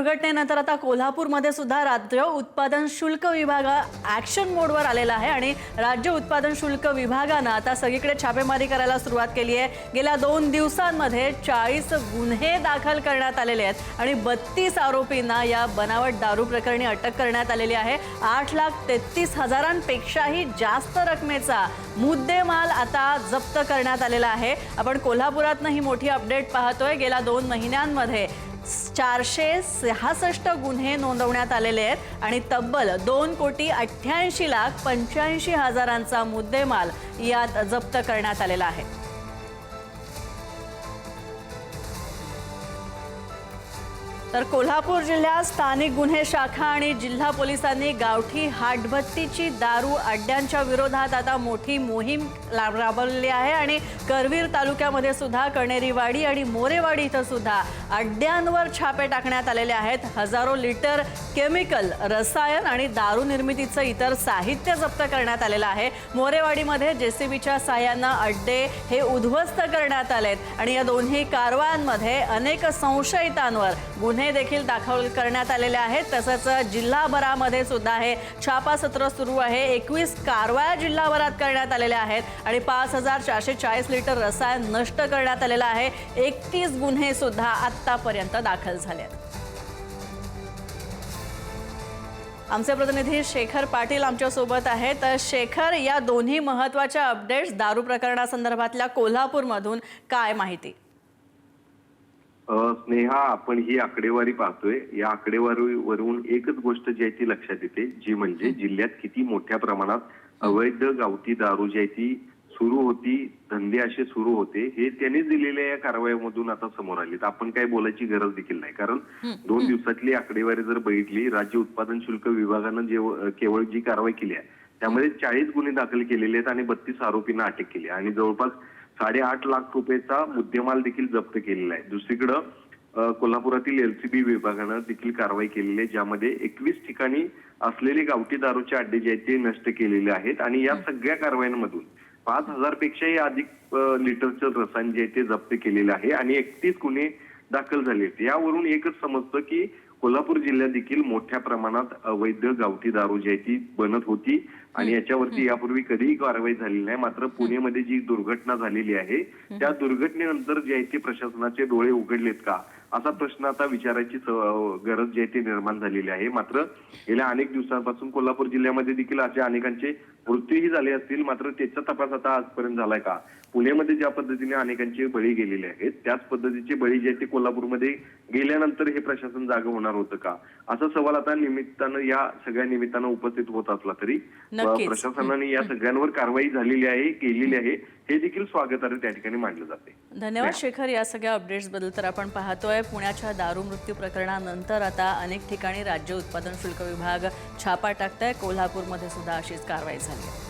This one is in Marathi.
दुर्घटनेनंतर आता कोल्हापूरमध्ये सुद्धा राज्य उत्पादन शुल्क विभाग ॲक्शन मोडवर आलेला आहे आणि राज्य उत्पादन शुल्क विभागानं आता सगळीकडे छापेमारी करायला सुरुवात केली आहे। गेल्या 2 दिवसांमध्ये 40 गुन्हे दाखल करण्यात आलेले आहेत आणि 32 आरोपींना या बनावट दारू प्रकरणी अटक करण्यात आलेली आहे। 8,33,000पेक्षाही जास्त रकमेचा मुद्देमाल आता जप्त करण्यात आलेला आहे। आपण कोल्हापुरातनं ही मोठी अपडेट पाहतोय। गेल्या 2 महिन्यांमध्ये 466 गुन्हे नोंदवण्यात आलेले आहेत आणि तब्बल 2,88,85,000चा मुद्देमाल यात जप्त करण्यात आलेला आहे। तर कोल्हापूर जिल्ह्यात स्थानिक गुन्हे शाखा आणि जिल्हा पोलिसांनी गावठी हाटभट्टीची दारू अड्ड्यांच्या विरोधात आता मोठी मोहीम राबवली आहे आणि करवीर तालुक्यामध्ये सुद्धा कणेरीवाडी आणि मोरेवाडी इथं सुद्धा अड्ड्यांवर छापे टाकण्यात आलेले आहेत। हजारो लिटर केमिकल, रसायन आणि दारू निर्मितीचं इतर साहित्य जप्त करण्यात आलेलं आहे। मोरेवाडीमध्ये जेसीबीच्या साहाय्यानं अड्डे हे उद्ध्वस्त करण्यात आलेत आणि या दोन्ही कारवायांमध्ये अनेक संशयितांवर गुन्हे देखील दाखल करण्यात आलेले आहेत। तसंच जिल्हाभरामध्ये सुद्धा हे छापा सत्र सुरू आहे। 21 कारवाया जिल्हाभरात करण्यात आलेल्या आहेत आणि 5,440 लिटर रसायन नष्ट करण्यात आलेलं आहे। 31 गुन्हे सुद्धा आतापर्यंत दाखल झाले आहेत। आमचे प्रतिनिधी शेखर पाटील आमच्या सोबत आहेत। तर शेखर, या दोन्ही महत्त्वाच्या अपडेट्स दारू प्रकरणासंदर्भातल्या कोल्हापूरमधून काय माहिती? स्नेहा, आपण ही आकडेवारी पाहतोय। या आकडेवारीवरून एकच गोष्ट जी आहे ती लक्षात येते, जी म्हणजे जिल्ह्यात किती मोठ्या प्रमाणात अवैध गावठी दारू जी आहे ती सुरू होती, धंदे असे सुरू होते, हे त्यांनी दिलेल्या या कारवाईमधून आता समोर आलेत। आपण काय बोलायची गरज देखील नाही, कारण 2 दिवसातली आकडेवारी जर बघितली, राज्य उत्पादन शुल्क विभागानं केवळ जी कारवाई केली आहे त्यामध्ये 40 गुन्हे दाखल केलेले आहेत आणि 32 आरोपींना अटक केली आणि जवळपास 8.5 लाख रुपयाचा मुद्देमाल देखील जप्त केलेला आहे। दुसरीकडे कोल्हापुरातील एलसीबी विभागानं देखील कारवाई केलेली आहे, ज्यामध्ये 21 ठिकाणी असलेले गावठी दारूचे अड्डे जे आहेत ते नष्ट केलेले आहेत आणि या सगळ्या कारवायांमधून 5,000 पेक्षाही अधिक लिटरचं रसायन जे आहे ते जप्त केलेलं आहे आणि 31 गुन्हे दाखल झाले आहेत। यावरून एकच समजतं की कोल्हापूर जिल्ह्यात देखील मोठ्या प्रमाणात अवैध गावठी दारू जी आहे ती बनत होती आणि याच्यावरती यापूर्वी कधीही कारवाई झालेली नाही। मात्र पुण्यामध्ये जी दुर्घटना झालेली आहे त्या दुर्घटनेनंतर जे आहे ते प्रशासनाचे डोळे उघडलेत का, असा प्रश्न आता विचारायची गरज जी आहे ती निर्माण झालेली आहे। मात्र गेल्या अनेक दिवसांपासून कोल्हापूर जिल्ह्यामध्ये देखील अशा अनेकांचे मृत्यूही झाले असतील, मात्र त्याचा तपास आता आजपर्यंत झालाय का? पुण्यामध्ये ज्या पद्धतीने अनेकांचे बळी गेलेले आहेत त्याच पद्धतीचे बळी जे ते कोल्हापूरमध्ये गेल्यानंतर हे प्रशासन जागं होणार होतं का, असा सवाल आता निमित्तानं या सगळ्या निमित्तानं उपस्थित होत असला तरी प्रशासनाने या सगळ्यांवर कारवाई झालेली आहे, केलेली आहे, हे देखील स्वागतार्ह त्या ठिकाणी मानलं जाते। धन्यवाद शेखर, या सगळ्या अपडेट्स बद्दल। तर आपण पाहतोय पुण्याच्या दारू मृत्यू प्रकरणानंतर आता अनेक ठिकाणी राज्य उत्पादन शुल्क विभाग छापा टाकतोय। कोल्हापूरमध्ये सुद्धा अशीच कारवाई झाली आहे।